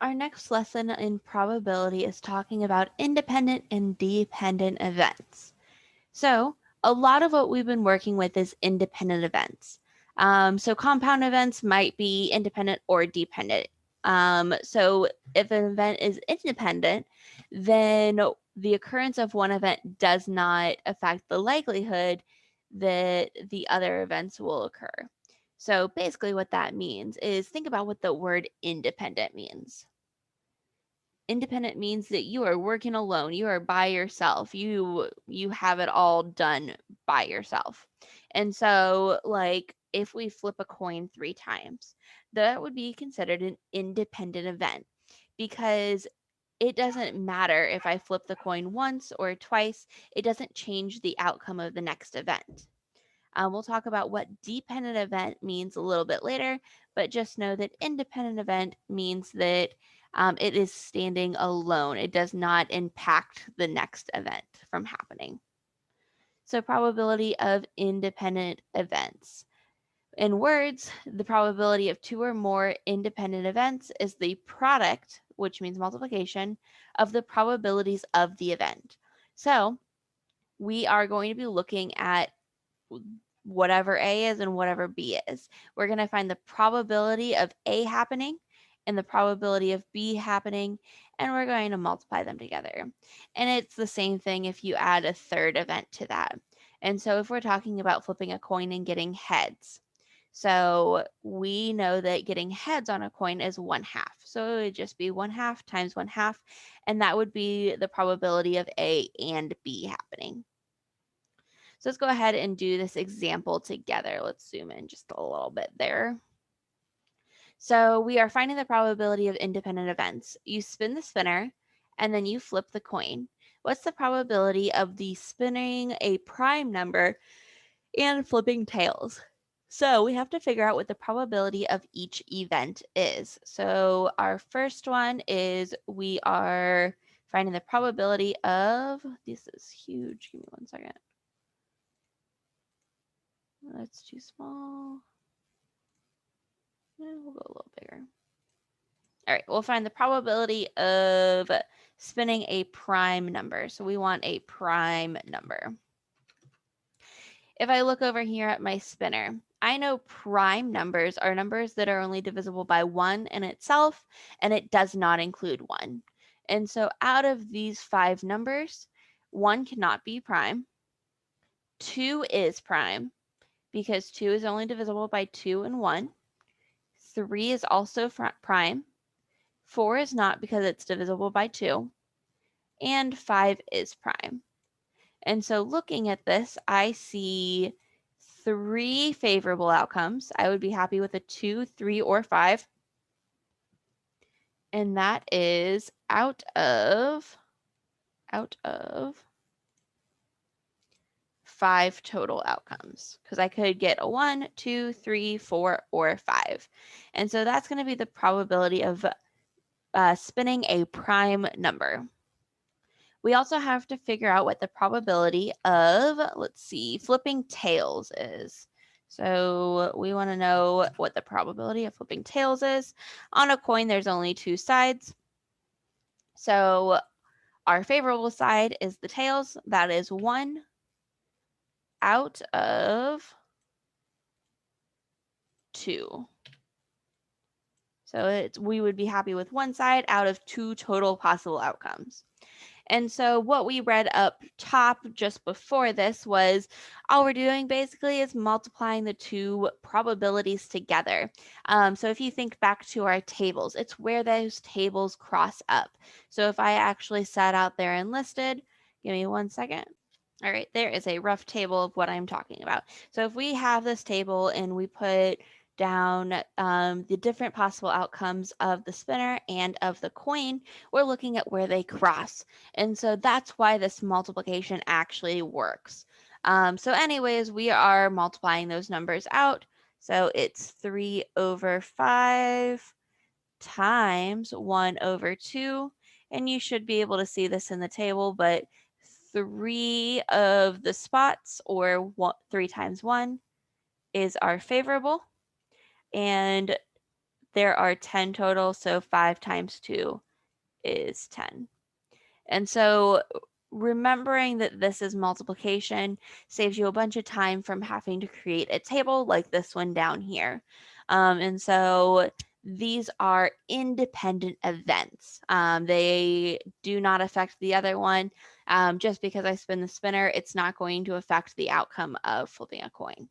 our next lesson in probability is talking about independent and dependent events. So a lot of what we've been working with is independent events. So compound events might be independent or dependent. So if an event is independent, then the occurrence of one event does not affect the likelihood that the other events will occur. So basically what that means is think about what the word independent means. Independent means that you are working alone, you are by yourself, you have it all done by yourself. And so like if we flip a coin 3 times, that would be considered an independent event, because it doesn't matter if I flip the coin once or twice, it doesn't change the outcome of the next event. We'll talk about what dependent event means a little bit later, but just know that independent event means that it is standing alone. It does not impact the next event from happening. So probability of independent events. In words, the probability of 2 or more independent events is the product, which means multiplication, of the probabilities of the event. So we are going to be looking at whatever A is and whatever B is. We're going to find the probability of A happening and the probability of B happening, and we're going to multiply them together. And it's the same thing if you add a third event to that. And so if we're talking about flipping a coin and getting heads, so we know that getting heads on a coin is 1/2. So it would just be 1/2 times 1/2, and that would be the probability of A and B happening. So let's go ahead and do this example together. Let's zoom in just a little bit there. So we are finding the probability of independent events. You spin the spinner and then you flip the coin. What's the probability of the spinning a prime number and flipping tails? So we have to figure out what the probability of each event is. So our first one is we are finding the probability of, this is huge, give me 1 second. That's too small. We'll go a little bigger. All right, we'll find the probability of spinning a prime number. So we want a prime number. If I look over here at my spinner, I know prime numbers are numbers that are only divisible by 1 in itself, and it does not include 1. And so out of these 5 numbers, 1 cannot be prime. 2 is prime because 2 is only divisible by 2 and 1. 3 is also prime. 4 is not because it's divisible by 2. And 5 is prime. And so looking at this, I see 3 favorable outcomes. I would be happy with a 2, 3, or 5. And that is out of 5 total outcomes, because I could get a 1, 2, 3, 4, or 5. And so that's going to be the probability of spinning a prime number. We also have to figure out what the probability of, let's see, flipping tails is. So we want to know what the probability of flipping tails is. On a coin, there's only 2 sides. So our favorable side is the tails. That is 1 out of 2. So we would be happy with 1 side out of 2 total possible outcomes. And so what we read up top just before this was all we're doing basically is multiplying the 2 probabilities together. So if you think back to our tables, it's where those tables cross up. So if I actually sat out there and listed, give me 1 second. All right, there is a rough table of what I'm talking about. So if we have this table and we put down the different possible outcomes of the spinner and of the coin, we're looking at where they cross. And so that's why this multiplication actually works. So anyways, we are multiplying those numbers out. So it's 3 over 5 times 1 over 2. And you should be able to see this in the table, but 3 of the spots, or 3 times 1, is our favorable. And there are 10 total, so 5 times 2 is 10. And so remembering that this is multiplication saves you a bunch of time from having to create a table like this one down here. And so these are independent events. They do not affect the other one. Just because I spin the spinner, it's not going to affect the outcome of flipping a coin.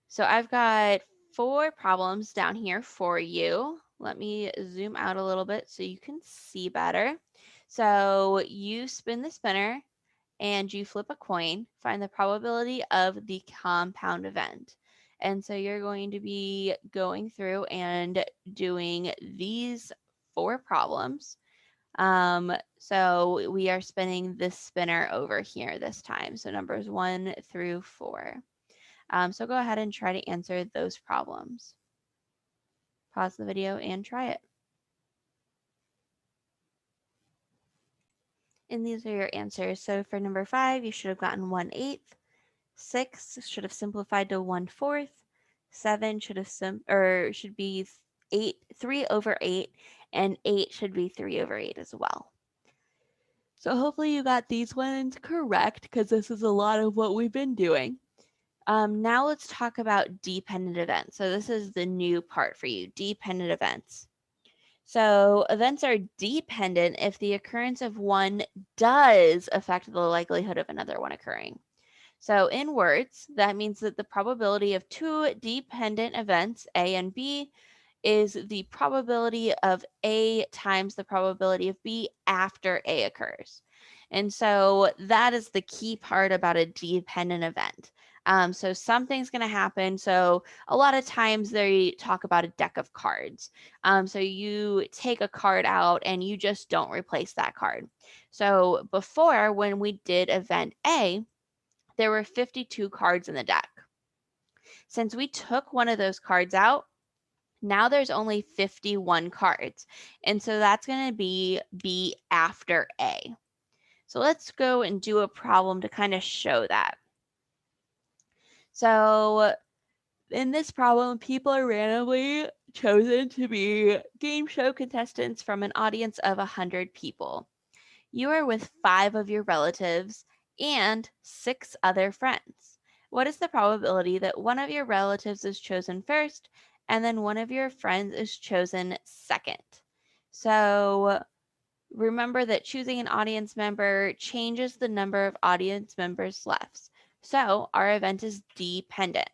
So I've got 4 problems down here for you. Let me zoom out a little bit so you can see better. So you spin the spinner and you flip a coin, find the probability of the compound event. And so you're going to be going through and doing these 4 problems. So we are spinning this spinner over here this time. So numbers 1 through 4. So go ahead and try to answer those problems. Pause the video and try it. And these are your answers. So for number 5, you should have gotten 1/8. 6 should have simplified to 1/4. 7 should have should be 3/8, and 8 should be 3/8 as well. So hopefully you got these ones correct, because this is a lot of what we've been doing. Now let's talk about dependent events. So this is the new part for you, dependent events. So events are dependent if the occurrence of one does affect the likelihood of another one occurring. So in words, that means that the probability of 2 dependent events, A and B, is the probability of A times the probability of B after A occurs. And so that is the key part about a dependent event. So something's going to happen. So a lot of times they talk about a deck of cards. So you take a card out and you just don't replace that card. So before, when we did event A, there were 52 cards in the deck. Since we took one of those cards out, now there's only 51 cards. And so that's going to be B after A. So let's go and do a problem to kind of show that. So in this problem, people are randomly chosen to be game show contestants from an audience of 100 people. You are with 5 of your relatives and 6 other friends. What is the probability that one of your relatives is chosen first and then one of your friends is chosen second? So remember that choosing an audience member changes the number of audience members left. So our event is dependent.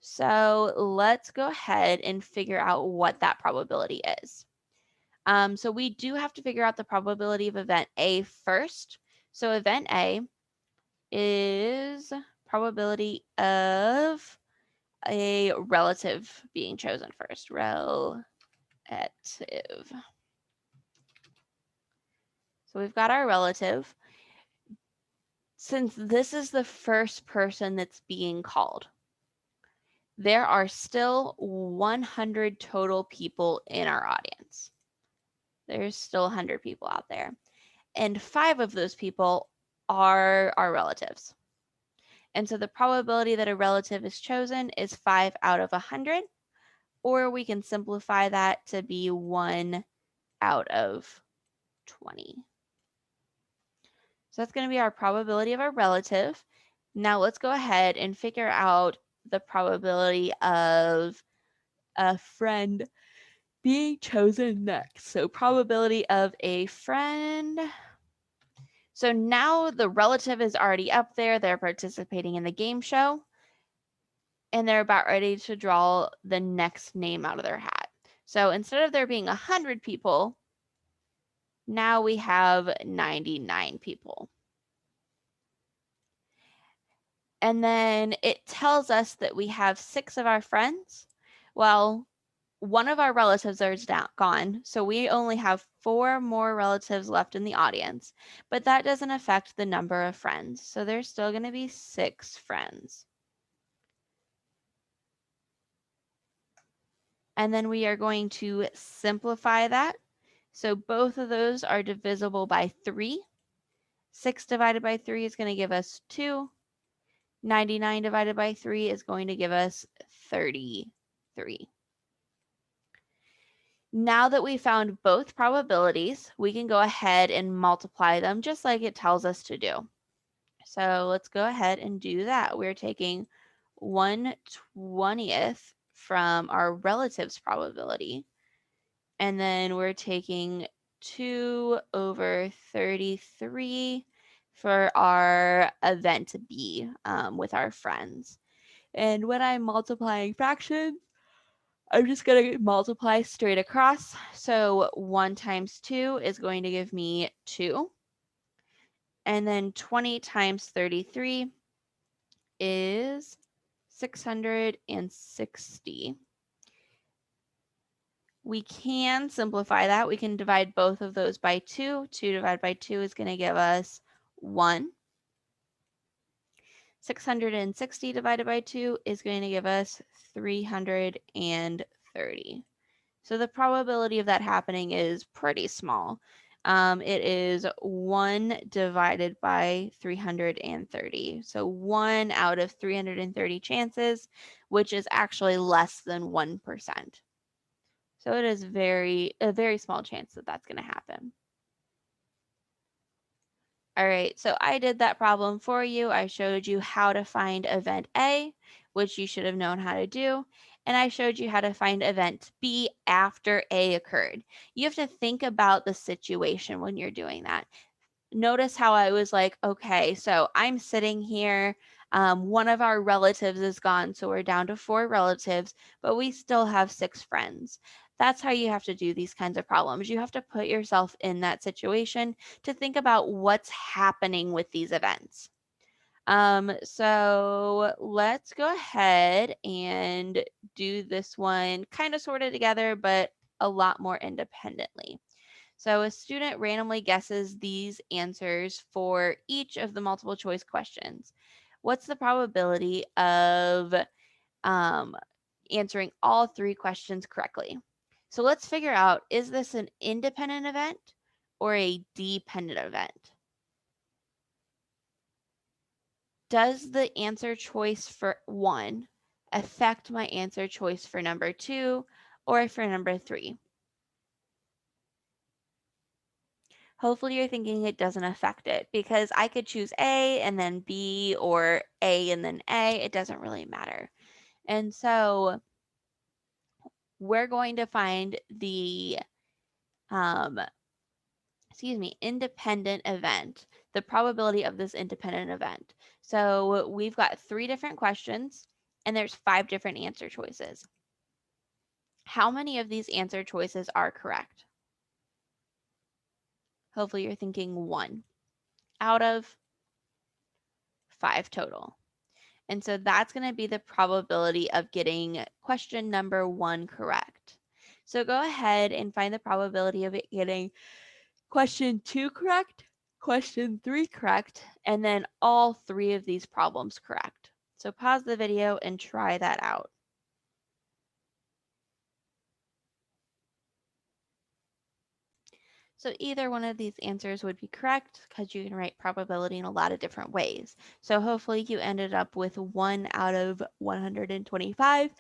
So let's go ahead and figure out what that probability is. So we do have to figure out the probability of event A first. So event A is probability of a relative being chosen first. Relative. So we've got our relative. Since this is the first person that's being called, there are still 100 total people in our audience. There's still 100 people out there. And 5 of those people are our relatives. And so the probability that a relative is chosen is 5 out of 100, or we can simplify that to be 1 out of 20. So that's going to be our probability of a relative. Now let's go ahead and figure out the probability of a friend being chosen next. So probability of a friend. So now the relative is already up there. They're participating in the game show. And they're about ready to draw the next name out of their hat. So instead of there being 100 people, now we have 99 people. And then it tells us that we have 6 of our friends. Well, one of our relatives is gone, so we only have 4 more relatives left in the audience, but that doesn't affect the number of friends. So there's still going to be 6 friends. And then we are going to simplify that. So both of those are divisible by 3. 6 divided by 3 is going to give us 2. 99 divided by 3 is going to give us 33. Now that we found both probabilities, we can go ahead and multiply them just like it tells us to do. So let's go ahead and do that. We're taking 1/20th from our relatives probability, and then we're taking 2/33 for our event B with our friends. And when I'm multiplying fractions, I'm just going to multiply straight across. So 1 times 2 is going to give me 2. And then 20 times 33 is 660. We can simplify that. We can divide both of those by 2. 2 divided by 2 is going to give us 1. 660 divided by 2 is going to give us 330. So the probability of that happening is pretty small. It is 1 divided by 330. So 1 out of 330 chances, which is actually less than 1%. So it is a very small chance that that's going to happen. All right, so I did that problem for you. I showed you how to find event A, which you should have known how to do, and I showed you how to find event B after A occurred. You have to think about the situation when you're doing that. Notice how I was like, okay, so I'm sitting here. One of our relatives is gone, so we're down to 4 relatives, but we still have 6 friends. That's how you have to do these kinds of problems. You have to put yourself in that situation to think about what's happening with these events. So let's go ahead and do this one kind of sorted together, but a lot more independently. So a student randomly guesses these answers for each of the multiple choice questions. What's the probability of answering all 3 questions correctly? So let's figure out, is this an independent event or a dependent event? Does the answer choice for 1 affect my answer choice for number 2 or for number 3? Hopefully you're thinking it doesn't affect it, because I could choose A and then B, or A and then A. It doesn't really matter. And so we're going to find the independent event, the probability of this independent event. So we've got 3 different questions and there's 5 different answer choices. How many of these answer choices are correct? Hopefully you're thinking 1 out of 5 total. And so that's going to be the probability of getting question number 1 correct. So go ahead and find the probability of it getting question 2 correct, question 3 correct, and then all 3 of these problems correct. So pause the video and try that out. So either one of these answers would be correct, because you can write probability in a lot of different ways. So hopefully you ended up with 1 out of 125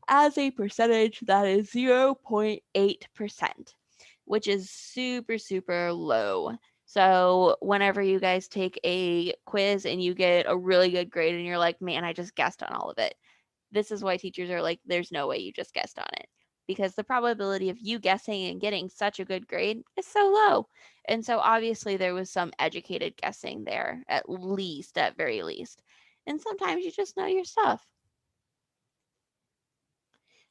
as a percentage that is 0.8%, which is super, super low. So whenever you guys take a quiz and you get a really good grade and you're like, man, I just guessed on all of it, this is why teachers are like, there's no way you just guessed on it, because the probability of you guessing and getting such a good grade is so low. And so obviously there was some educated guessing there, at very least. And sometimes you just know your stuff.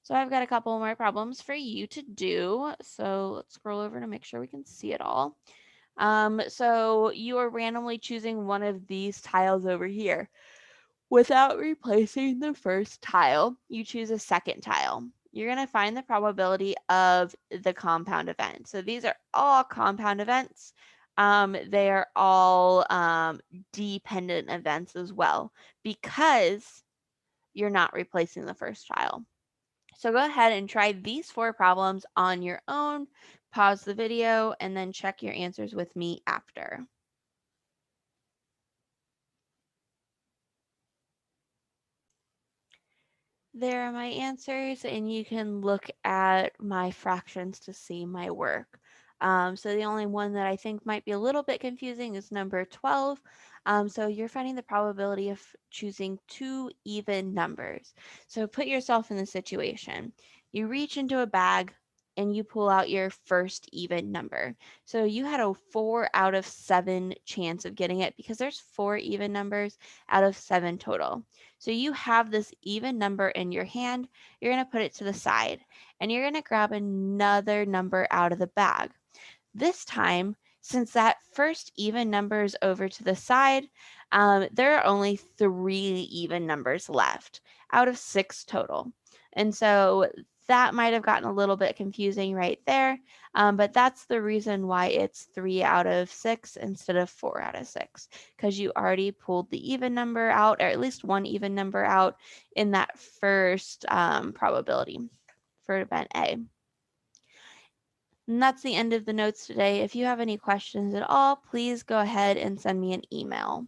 So I've got a couple more problems for you to do. So let's scroll over to make sure we can see it all. So you are randomly choosing one of these tiles over here. Without replacing the first tile, you choose a second tile. You're going to find the probability of the compound event. So these are all compound events. They are all dependent events as well, because you're not replacing the first tile. So go ahead and try these 4 problems on your own, pause the video, and then check your answers with me after. There are my answers, and you can look at my fractions to see my work. So the only one that I think might be a little bit confusing is number 12. So you're finding the probability of choosing two even numbers. So put yourself in the situation. You reach into a bag and you pull out your first even number. So you had a 4 out of 7 chance of getting it because there's 4 even numbers out of 7 total. So you have this even number in your hand, you're going to put it to the side, and you're going to grab another number out of the bag. This time, since that first even number is over to the side, there are only 3 even numbers left out of 6 total. And so that might have gotten a little bit confusing right there, but that's the reason why it's 3 out of 6 instead of 4 out of 6, because you already pulled the even number out, or at least one even number out in that first probability for event A. And that's the end of the notes today. If you have any questions at all, please go ahead and send me an email.